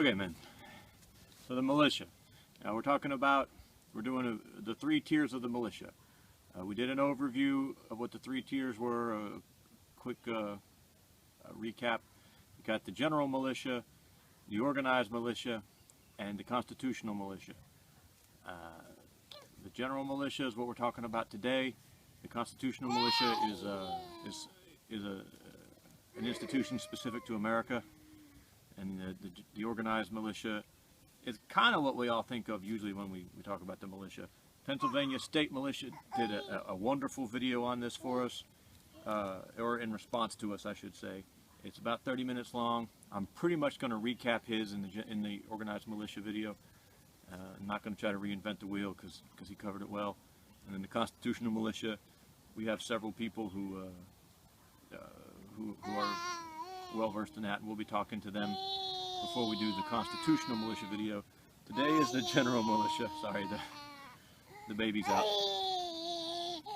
Okay, man. So the militia. Now we're doing the 3 tiers of the militia. We did an overview of what the 3 tiers were, a quick recap. We got the general militia, the organized militia, and the constitutional militia. The general militia is what we're talking about today. The constitutional militia is an institution specific to America, and the organized militia is kind of what we all think of usually when we talk about the militia. Pennsylvania State Militia did a wonderful video on this for us, or in response to us, I should say. It's about 30 minutes long. I'm pretty much going to recap his in the organized militia video. I'm not going to try to reinvent the wheel because he covered it well. And then the constitutional militia, we have several people who are well versed in that, and we'll be talking to them before we do the constitutional militia video. Today is the general militia. Sorry, the baby's out.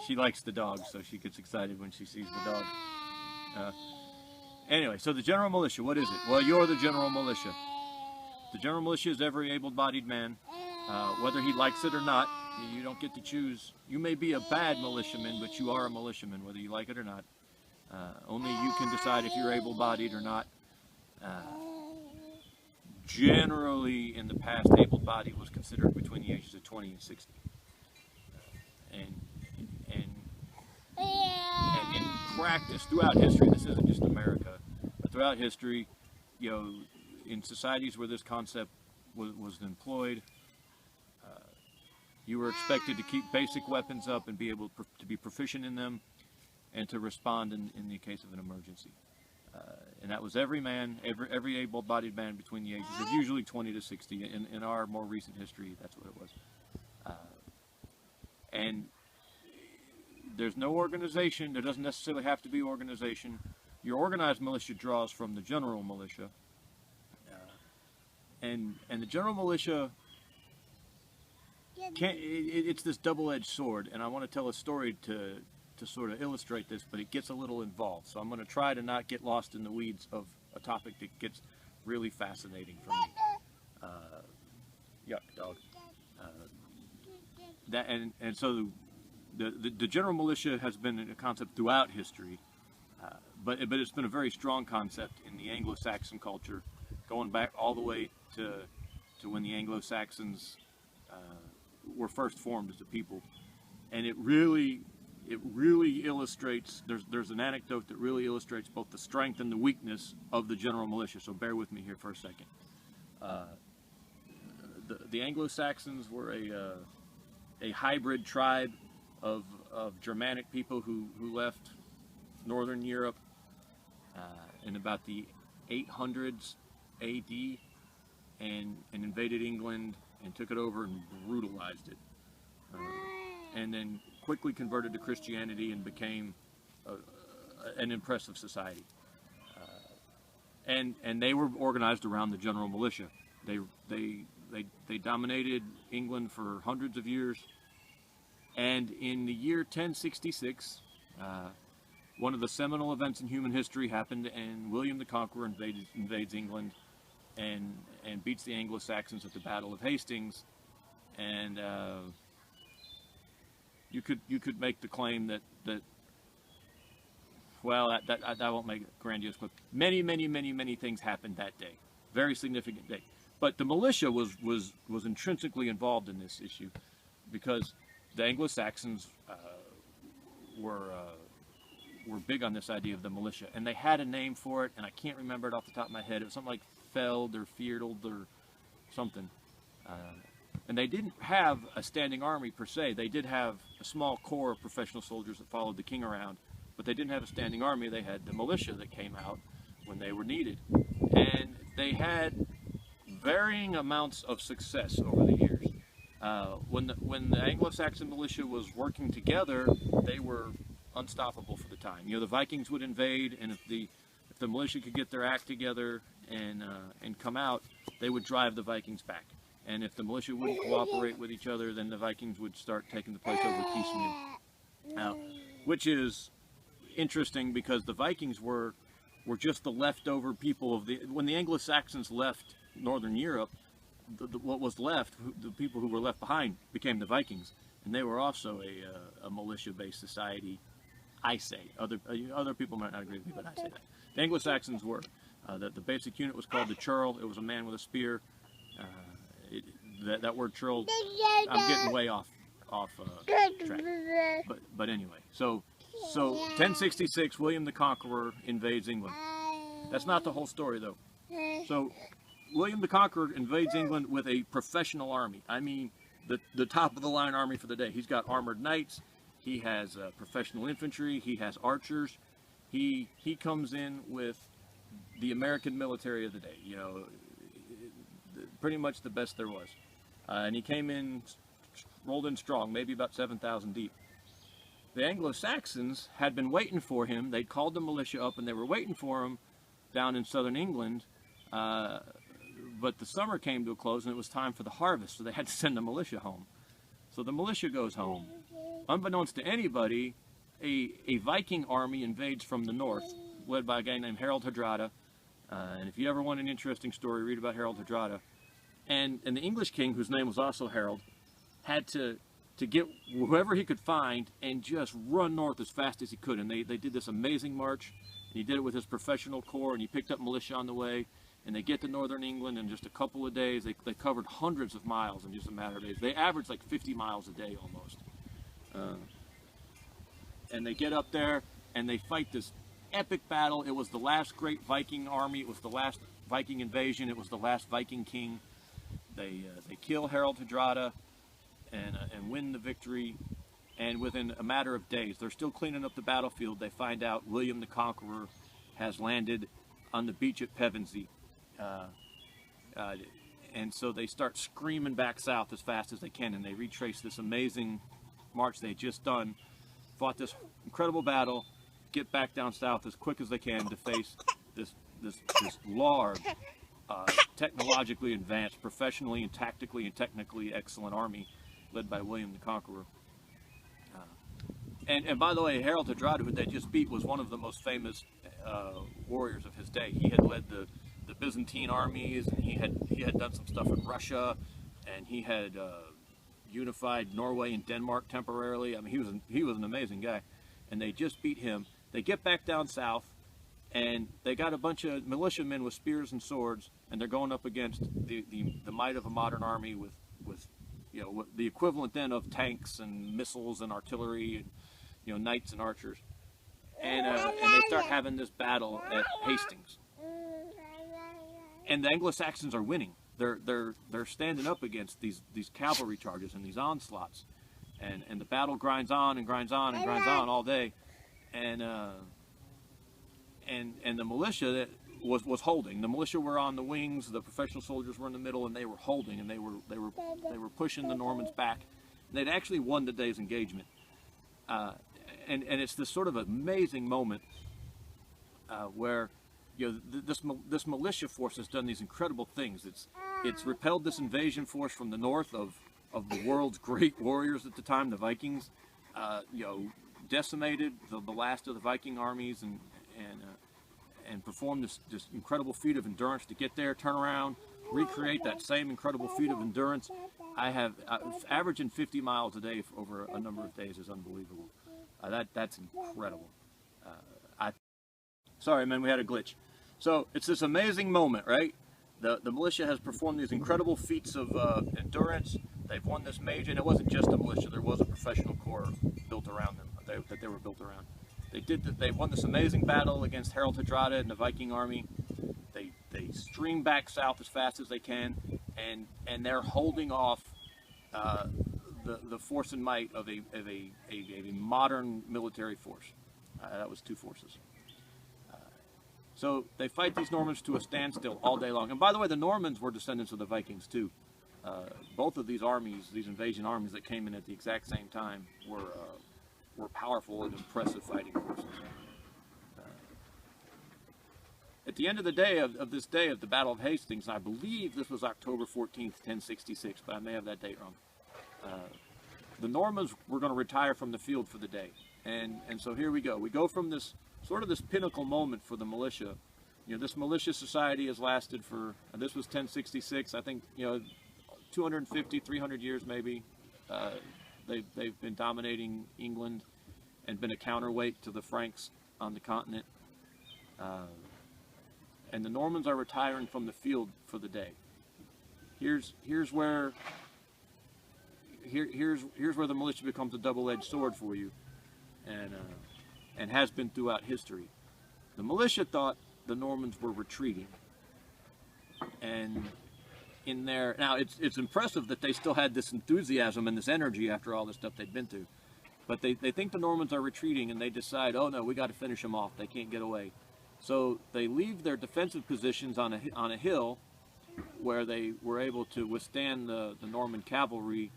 She likes the dog, so she gets excited when she sees the dog. Anyway, so the general militia, what is it? Well, you're the general militia. The general militia is every able-bodied man, whether he likes it or not. You don't get to choose. You may be a bad militiaman, but you are a militiaman, whether you like it or not. Only you can decide if you're able-bodied or not. Generally, in the past, able-bodied was considered between the ages of 20 and 60. And in practice, throughout history, this isn't just America, but throughout history, you know, in societies where this concept was employed, you were expected to keep basic weapons up and be able to be proficient in them and to respond in the case of an emergency. And that was every man, every able-bodied man between the ages of usually 20 to 60. In our more recent history, that's what it was. And there's no organization. There doesn't necessarily have to be organization. Your organized militia draws from the general militia. And the general militia, it's this double-edged sword, and I want to tell a story to sort of illustrate this, but it gets a little involved. So I'm going to try to not get lost in the weeds of a topic that gets really fascinating for me. Yuck, dog. So the general militia has been a concept throughout history, but it's been a very strong concept in the Anglo-Saxon culture, going back all the way to when the Anglo-Saxons were first formed as a people. And it really illustrates, there's an anecdote that really illustrates both the strength and the weakness of the general militia, so bear with me here for a second. The Anglo-Saxons were a hybrid tribe of Germanic people who left northern Europe in about the 800s AD and invaded England and took it over and brutalized it, and then quickly converted to Christianity and became an impressive society. And they were organized around the general militia. They dominated England for hundreds of years. And in the year 1066, one of the seminal events in human history happened, and William the Conqueror invades England and beats the Anglo-Saxons at the Battle of Hastings. And you could make the claim that well, that won't make it grandiose, but many things happened that day. Very significant day. But the militia was intrinsically involved in this issue because the Anglo-Saxons were big on this idea of the militia, and they had a name for it, and I can't remember it off the top of my head. It was something like Feld or Fielded or something. And they didn't have a standing army per se. They did have a small corps of professional soldiers that followed the king around, but they didn't have a standing army. They had the militia that came out when they were needed. And they had varying amounts of success over the years. When the Anglo-Saxon militia was working together, they were unstoppable for the time. You know, the Vikings would invade, and if the militia could get their act together and come out, they would drive the Vikings back. And if the militia wouldn't cooperate with each other, then the Vikings would start taking the place over piecemeal. Now, which is interesting because the Vikings were just the leftover people of when the Anglo-Saxons left northern Europe, what was left, the people who were left behind, became the Vikings, and they were also a militia-based society. I say, other people might not agree with me, but I say that. The Anglo-Saxons were. The basic unit was called the churl. It was a man with a spear. That word churl, I'm getting way off track. But anyway, so 1066, William the Conqueror invades England. That's not the whole story, though. So William the Conqueror invades England with a professional army. I mean, the top of the line army for the day. He's got armored knights. He has professional infantry. He has archers. He comes in with the American military of the day. You know, pretty much the best there was. And he came in, rolled in strong, maybe about 7,000 deep. The Anglo-Saxons had been waiting for him. They'd called the militia up, and they were waiting for him down in southern England. But the summer came to a close, and it was time for the harvest, so they had to send the militia home. So the militia goes home. Unbeknownst to anybody, a Viking army invades from the north, led by a guy named Harold Hardrada. And if you ever want an interesting story, read about Harold Hardrada. And the English king, whose name was also Harold, had to get whoever he could find and just run north as fast as he could. And they did this amazing march. And he did it with his professional corps, and he picked up militia on the way. And they get to northern England in just a couple of days. They covered hundreds of miles in just a matter of days. They averaged like 50 miles a day almost. And they get up there and they fight this epic battle. It was the last great Viking army. It was the last Viking invasion. It was the last Viking king. They kill Harold Hardrada and win the victory. And within a matter of days, they're still cleaning up the battlefield. They find out William the Conqueror has landed on the beach at Pevensey. And so they start screaming back south as fast as they can, and they retrace this amazing march they had just done, fought this incredible battle, get back down south as quick as they can to face this large, technologically advanced, professionally and tactically and technically excellent army led by William the Conqueror. And by the way, Harold Hardrada, who they just beat, was one of the most famous warriors of his day. He had led the Byzantine armies, and he had done some stuff in Russia, and he had unified Norway and Denmark temporarily. I mean, he was an amazing guy, and they just beat him. They get back down south, and they got a bunch of militiamen with spears and swords, and they're going up against the might of a modern army with you know, the equivalent then of tanks and missiles and artillery and, you know, knights and archers, and they start having this battle at Hastings. And the Anglo-Saxons are winning. They're standing up against these cavalry charges and these onslaughts, and the battle grinds on and grinds on and grinds on all day, and the militia that was holding. The militia were on the wings. The professional soldiers were in the middle, and they were holding, and they were pushing the Normans back. And they'd actually won the day's engagement, and it's this sort of amazing moment where, you know, this militia force has done these incredible things. It's repelled this invasion force from the north of the world's great warriors at the time, the Vikings. You know, decimated the last of the Viking armies and performed this incredible feat of endurance to get there, turn around, recreate that same incredible feat of endurance. Averaging 50 miles a day over a number of days is unbelievable. That's incredible. Sorry, man, we had a glitch. So it's this amazing moment, right? The militia has performed these incredible feats of endurance. They've won this major, and it wasn't just a militia. There was a professional corps built around them that they were built around. They won this amazing battle against Harold Hardrada and the Viking army. They stream back south as fast as they can, and they're holding off the force and might of a modern military force. That was two forces. So they fight these Normans to a standstill all day long. And by the way, the Normans were descendants of the Vikings too. Both of these armies, these invasion armies that came in at the exact same time, were powerful and impressive fighting forces. At the end of the day of this day of the Battle of Hastings, I believe this was October 14th, 1066, but I may have that date wrong. The Normans were going to retire from the field for the day, and so here we go. We go from this sort of this pinnacle moment for the militia this militia society has lasted for, this was 1066, I think, 250, 300 years maybe. They've been dominating England and been a counterweight to the Franks on the continent. And the Normans are retiring from the field for the day. Here's where the militia becomes a double-edged sword for you, and has been throughout history. The militia thought the Normans were retreating, and now it's impressive that they still had this enthusiasm and this energy after all the stuff they'd been through. But they think the Normans are retreating, and they decide, oh no, we got to finish them off. They can't get away. So they leave their defensive positions on a hill where they were able to withstand the Norman cavalry,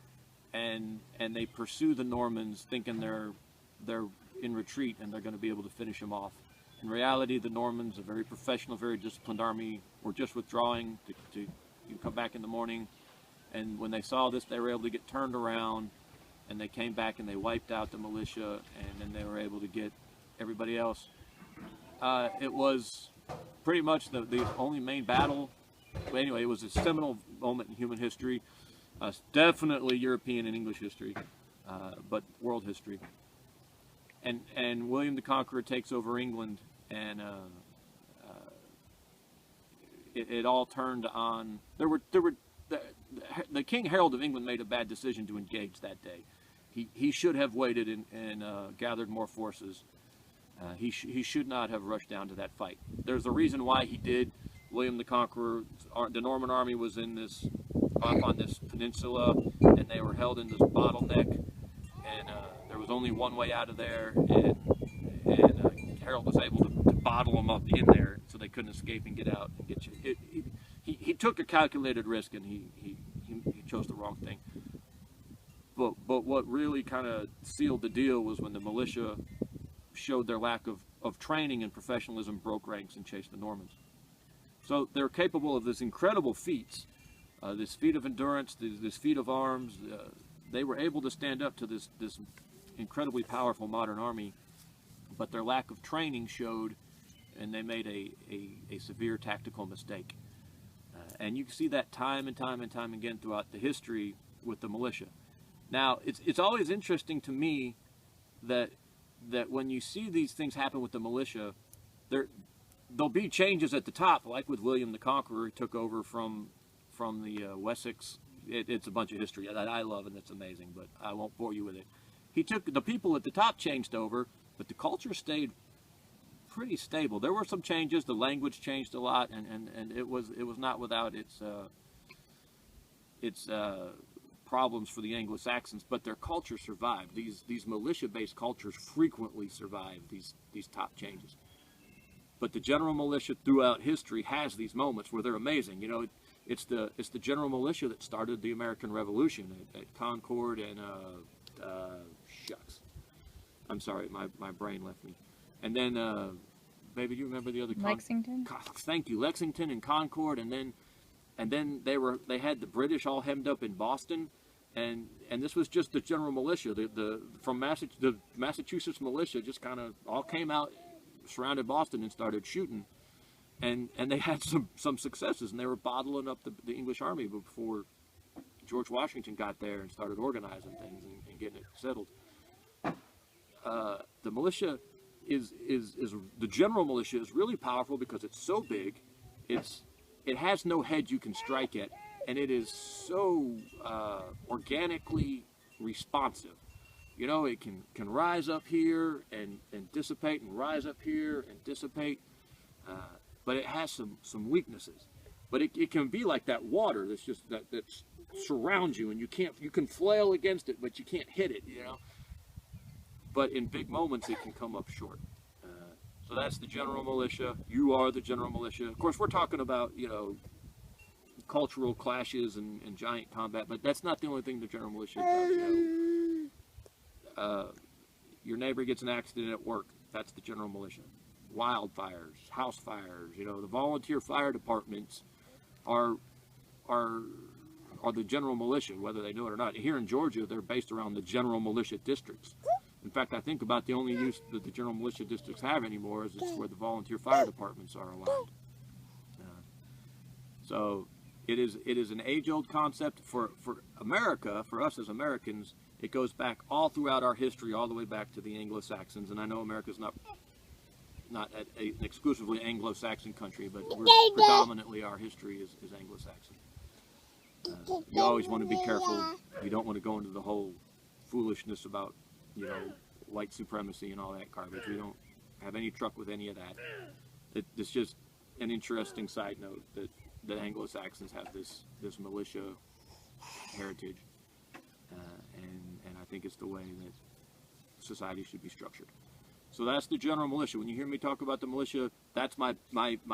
and they pursue the Normans thinking they're in retreat and they're going to be able to finish them off. In reality, the Normans, a very professional, very disciplined army, were just withdrawing to come back in the morning. And when they saw this, they were able to get turned around, and they came back and they wiped out the militia, and then they were able to get everybody else. It was pretty much the only main battle. But anyway, it was a seminal moment in human history. Definitely European and English history, but world history. And William the Conqueror takes over England, and it all turned on. The King Harold of England made a bad decision to engage that day. He should have waited and gathered more forces. He should not have rushed down to that fight. There's a reason why he did. William the Conqueror, the Norman army was off on this peninsula, and they were held in this bottleneck, and there was only one way out of there, and Harold was able to bottle them up in there so they couldn't escape and get out and get you. He took a calculated risk, and he chose the wrong thing. But what really kind of sealed the deal was when the militia showed their lack of training and professionalism, broke ranks, and chased the Normans. So they're capable of this incredible feats, this feat of endurance, this feat of arms. They were able to stand up to this incredibly powerful modern army, but their lack of training showed, and they made a severe tactical mistake. And you can see that time and time and time again throughout the history with the militia. Now, it's always interesting to me that when you see these things happen with the militia, there'll be changes at the top, like with William the Conqueror. He took over from the Wessex. It's a bunch of history that I love, and it's amazing, but I won't bore you with it. The people at the top changed over, but the culture stayed pretty stable. There were some changes. The language changed a lot, and it was not without its problems for the Anglo-Saxons, but their culture survived. These militia-based cultures frequently survive these top changes. But the general militia throughout history has these moments where they're amazing. It's the general militia that started the American Revolution at Concord and shucks, I'm sorry, my brain left me. And then maybe you remember the other Lexington. Thank you, Lexington and Concord, and then they had the British all hemmed up in Boston, and this was just the general militia. The Massachusetts militia just kind of all came out, surrounded Boston, and started shooting, and they had some successes, and they were bottling up the English army before George Washington got there and started organizing things and getting it settled. The militia is the general militia is really powerful because it's so big. It has no head you can strike at, and it is so organically responsive. It can rise up here and dissipate, and rise up here and dissipate, but it has some weaknesses. But it can be like that water that's just that surrounds you, and you can flail against it, but you can't hit it. But in big moments, it can come up short. So that's the general militia. You are the general militia. Of course, we're talking about cultural clashes and giant combat, but that's not the only thing the general militia does. Your neighbor gets an accident at work. That's the general militia. Wildfires, house fires. The volunteer fire departments are the general militia, whether they know it or not. Here in Georgia, they're based around the general militia districts. In fact, I think about the only use that the general militia districts have anymore is where the volunteer fire departments are aligned. So it is an age-old concept for America, for us as Americans. It goes back all throughout our history, all the way back to the Anglo-Saxons. And I know America's not an exclusively Anglo-Saxon country, but predominantly our history is Anglo-Saxon. You always want to be careful. You don't want to go into the whole foolishness about, white supremacy and all that garbage. We don't have any truck with any of that. It's just an interesting side note that Anglo-Saxons have this militia heritage, and I think it's the way that society should be structured. So that's the general militia. When you hear me talk about the militia, that's my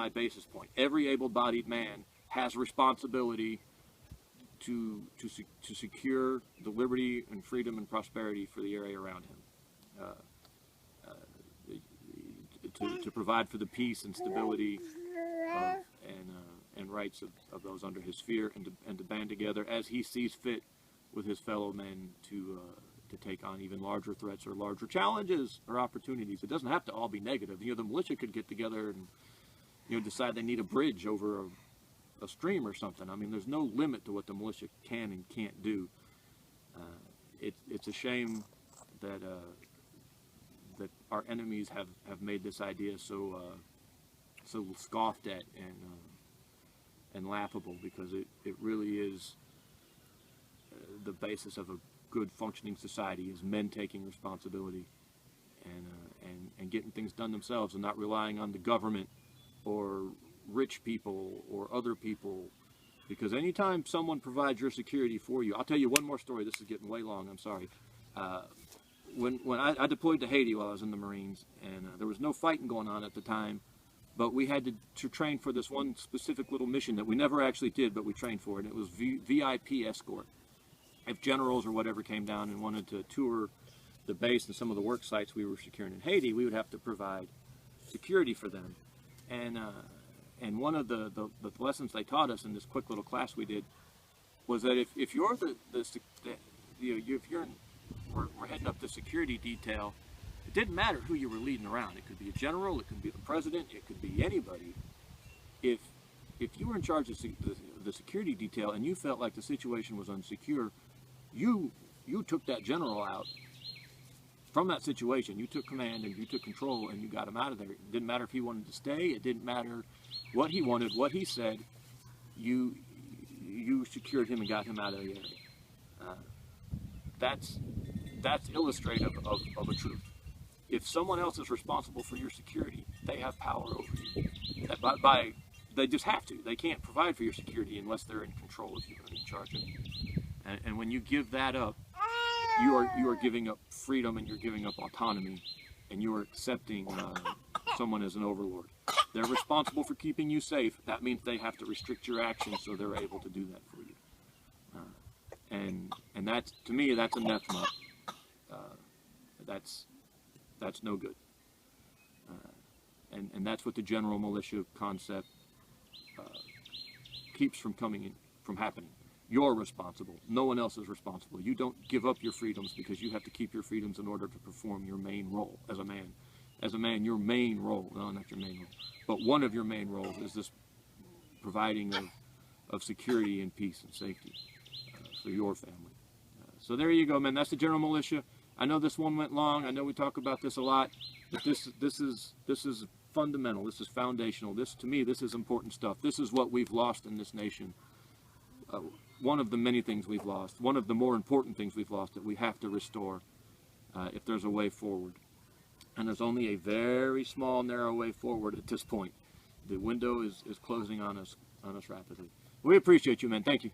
basis point. Every able-bodied man has responsibility to secure the liberty and freedom and prosperity for the area around him, to provide for the peace and stability and rights of those under his sphere, and to band together as he sees fit with his fellow men to take on even larger threats or larger challenges or opportunities. It doesn't have to all be negative. The militia could get together and decide they need a bridge over a stream or something. I mean, there's no limit to what the militia can and can't do. It's a shame that our enemies have made this idea so scoffed at and laughable, because it really is the basis of a good functioning society, is men taking responsibility and getting things done themselves and not relying on the government or rich people or other people. Because anytime someone provides your security for you, I'll tell you one more story. This is getting way long, I'm sorry. When I deployed to Haiti while I was in the Marines, and there was no fighting going on at the time, but we had to train for this one specific little mission that we never actually did, but we trained for it. And it was VIP escort. If generals or whatever came down and wanted to tour the base and some of the work sites we were securing in Haiti, we would have to provide security for them. And one of the lessons they taught us in this quick little class we did was that if you're we're heading up the security detail, it didn't matter who you were leading around. It could be a general, it could be the president, it could be anybody. If you were in charge of the security detail and you felt like the situation was unsecure, you took that general out from that situation. You took command and you took control and you got him out of there. It didn't matter if he wanted to stay. It didn't matter what he wanted, what he said. You secured him and got him out of the area. That's illustrative of a truth. If someone else is responsible for your security, they have power over you. They just have to. They can't provide for your security unless they're in control of you and in charge of you. And when you give that up, you are giving up freedom, and you're giving up autonomy, and you are accepting someone as an overlord. They're responsible for keeping you safe. That means they have to restrict your actions so they're able to do that for you. And that's, to me, that's anathema. That's no good. And that's what the general militia concept keeps from happening. You're responsible. No one else is responsible. You don't give up your freedoms because you have to keep your freedoms in order to perform your main role as a man. As a man, your main role, no, not your main role, but one of your main roles is this providing of security and peace and safety for your family. So there you go, man. That's the general militia. I know this one went long. I know we talk about this a lot, but this is fundamental. This is foundational. To me, this is important stuff. This is what we've lost in this nation. One of the many things we've lost. One of the more important things we've lost that we have to restore if there's a way forward. And there's only a very small, narrow way forward at this point. The window is closing on us rapidly. We appreciate you, man. Thank you.